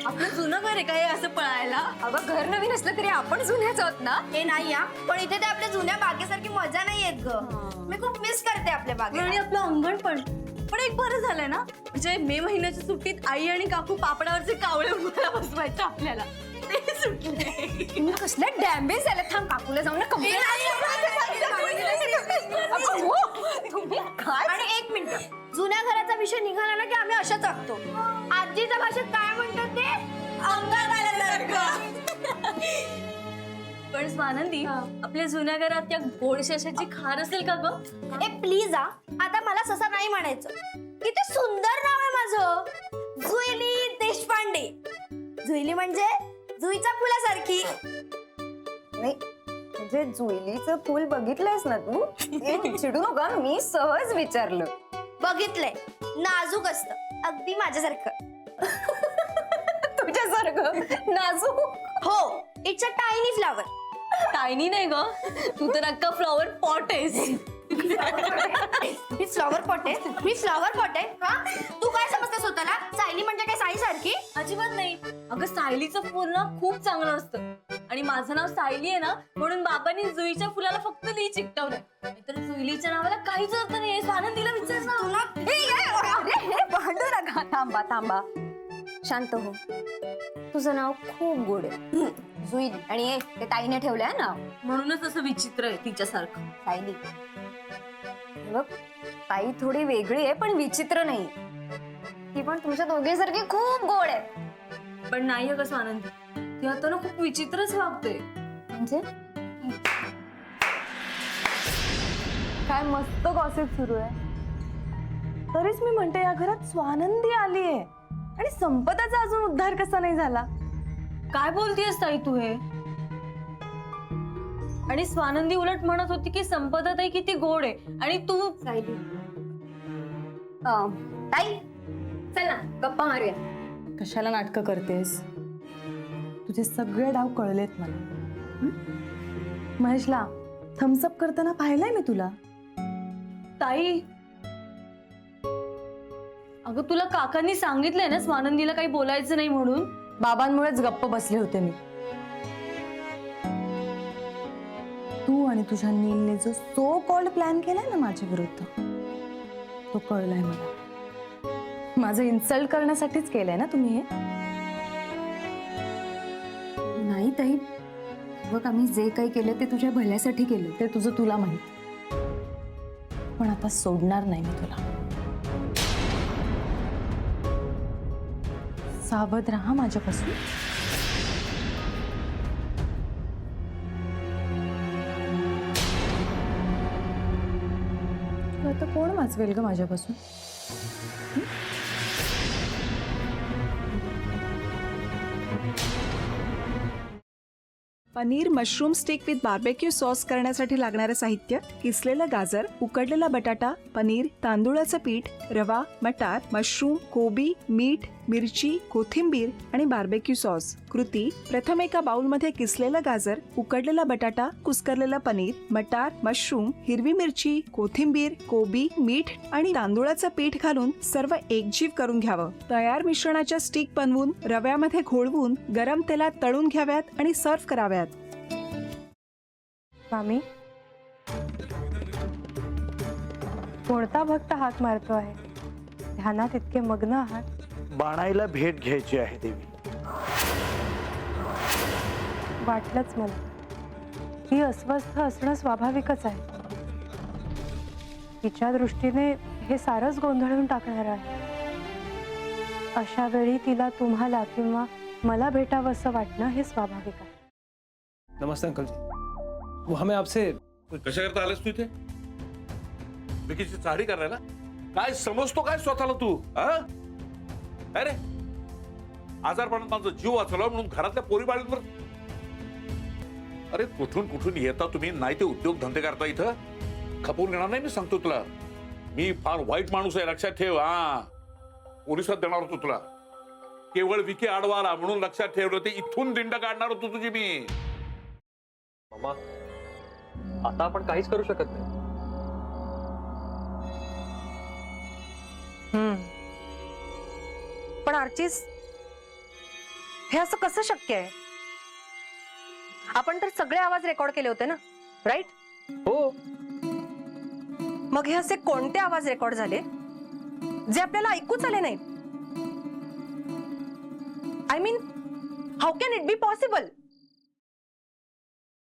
आपलं जुनं घर आहे काय असं पळायला? अगं घर नवीन असलं तरी आपण जुन्याच आहोत ना. हे नाही या, पण इथे ते आपल्या जुन्या बागेसारखी मजा नाही येत ग. मी खूप मिस करते आपल्या आणि बागेला. आपलं अंगण पण एक बरं झालंय ना, म्हणजे मे महिन्याच्या सुट्टीत आई आणि काकू पापडावरचे कावळे उभ्याला बसवायचं आपल्याला, ते सुटले. तुम्ही कसल्या डॅमेज झालं. थांब काकूला जाऊन हे नाही, आणि एक मिनिट, जुन्या घराचा विषय निघाला ना की आम्ही अशाच वागतो. आजीच्या भाषेत काय म्हणतात ते, अंगात आल्यासारखं. पण स्वानंदी, आपल्या जुन्या घरात त्या गोडशा अशाची खार असेल का ग? ए प्लीज आता मला ससा नाही म्हणायचं. किती सुंदर नाव आहे माझं, जुईली देशपांडे. जुईली म्हणजे जुईच्या फुलासारखी. नाही म्हणजे जुईलीचं फुल बघितलंयस ना तू? चिडू नका, मी सहज विचारलं. बघितलंय, नाजूक असतं, अगदी माझ्यासारखं. तुझ्यासारखं नाजूक? हो, it's a tiny flower. Tiny नाही ग, तू तर अक्का फ्लॉवर पॉट आहेस. मी फ्लॉवर पॉट आहे, मी फ्लॉवर पॉट आहे का? तू काय समजतेस स्वतःला? सायली म्हणजे काय साई सारखी? अजिबात नाही अगं, सायलीचं फुल ना खूप चांगलं असतं आणि माझं नाव सायली आहे ना, म्हणून बाबांनी जुईच्या फुलाला फक्त ली चिकटवलं. नाहीतर जुईलीच्या नावाला काहीच अर्थ नाही. स्वानंदीला विचार ना. अरे भांडू नका. थांबा थांबा, शांत हो. तुझं नाव खूप गोड आहे, जुईली. आणि ते ताईने ठेवलंय नाव, म्हणूनच असं विचित्र आहे तिच्यासारखं. सायली. बघ, ताई थोडी वेगळी आहे पण विचित्र नाही. ती पण तुमच्या दोघीसारखी खूप गोड आहे. पण नाही अगं स्वानंदी, ती आता ना खूप विचित्रच वागते. म्हणजे काय मस्त गॉसिप सुरू आहे. तरीच मी म्हणते या घरात स्वानंदी आली आहे आणि संपदाचा अजून उद्धार कसा नाही झाला. काय बोलतेस ताई तू हे? आणि स्वानंदी उलट म्हणत होती की संपदा ताई किती गोड आहे आणि तू. सायली, ताई चल ना गप्पा मारूया. कशाला नाटकं करतेस? तुझे सगळे डाव कळलेत मला. महेशला थम्सअप करताना पाहिलंय मी तुला. ताई, अगं तुला काकांनी सांगितलंय ना स्वानंदीला काही बोलायचं नाही म्हणून. बाबांमुळेच गप्प बसले होते मी. तू आणि तुझ्या नीलने जो सो कॉल्ड प्लॅन केलाय ना माझ्या विरुद्ध, तो कळलाय मला. माझं इन्सल्ट करण्यासाठीच केलंय ना तुम्ही हे? नाही ताई, बघ आम्ही जे काही केलं ते तुझ्या भल्यासाठी केलं. ते तुझं तुला माहित. पण आता सोडणार नाही मी तुला. सावध राहा माझ्यापासून. आता कोण वाचवेल ग माझ्यापासून? Paneer mushroom stick with barbecue sauce करण्यासाठी लागणारे साहित्य: किसलेलं गाजर, उकडलेला बटाटा, पनीर, तांदूळाचं पीठ, रवा, मटार, मशरूम, कोबी, मीठ, मिरची, कोथिंबीर आणि बार्बेक्यू सॉस. कृती: प्रथम एका बाउलमध्ये किसलेलं गाजर, उकडलेला बटाटा, कुस्करलेलं पनीर, मटार, मशरूम, हिरवी मिरची, कोथिंबीर, कोबी, मीठ आणि तांदूळाचं पीठ घालून सर्व एकजीव करून घ्यावं. तयार मिश्रणाच्या स्टिक बनवून रव्यामध्ये घोळवून गरम तेलात तळून घ्याव्यात आणि सर्व्ह कराव्यात. मामी, कोणता भक्त हाक मारतो आहे? ध्यानात इतके मग्न आहात. बाणाईला भेट घ्यायची आहे देवी. वाटलंच मला. ती अस्वस्थ असणं स्वाभाविकच आहे. तिच्या दृष्टीने हे सारंच गोंधळून टाकणार आहे. अशा वेळी तिला तुम्हाला किंवा मला भेटावं असं वाटणं हे स्वाभाविक आहे. नमस्ते अंकल जी, वो हमें आपसे. कशा करता आलास तू इथे? विकीची चाळी करायला? काय समजतो काय स्वतःला तू? अरे आजारपणात माझा जीव वाचवला म्हणून घरातल्या पोरी बाळींवर. अरे कुठून कुठून येता तुम्ही, नाही ते उद्योग धंदे करता इथं. खपवून घेणार नाही मी सांगतो तुला. मी फार वाईट माणूस आहे, लक्षात ठेव. पोलिसात देणार होतो तुला. केवळ विकी आडवा आला म्हणून लक्षात ठेवलं, ते इथून दिंड काढणार होतो तुझी मी. मामा, आता आपण काहीच करू शकत नाही. पण आर्चिस, हे असं कसं शक्य आहे? आपण तर सगळे आवाज रेकॉर्ड केले होते ना, राईट? हो. मग हे असे कोणते आवाज रेकॉर्ड झाले जे आपल्याला ऐकूच आले नाहीत? I mean, how can it be possible?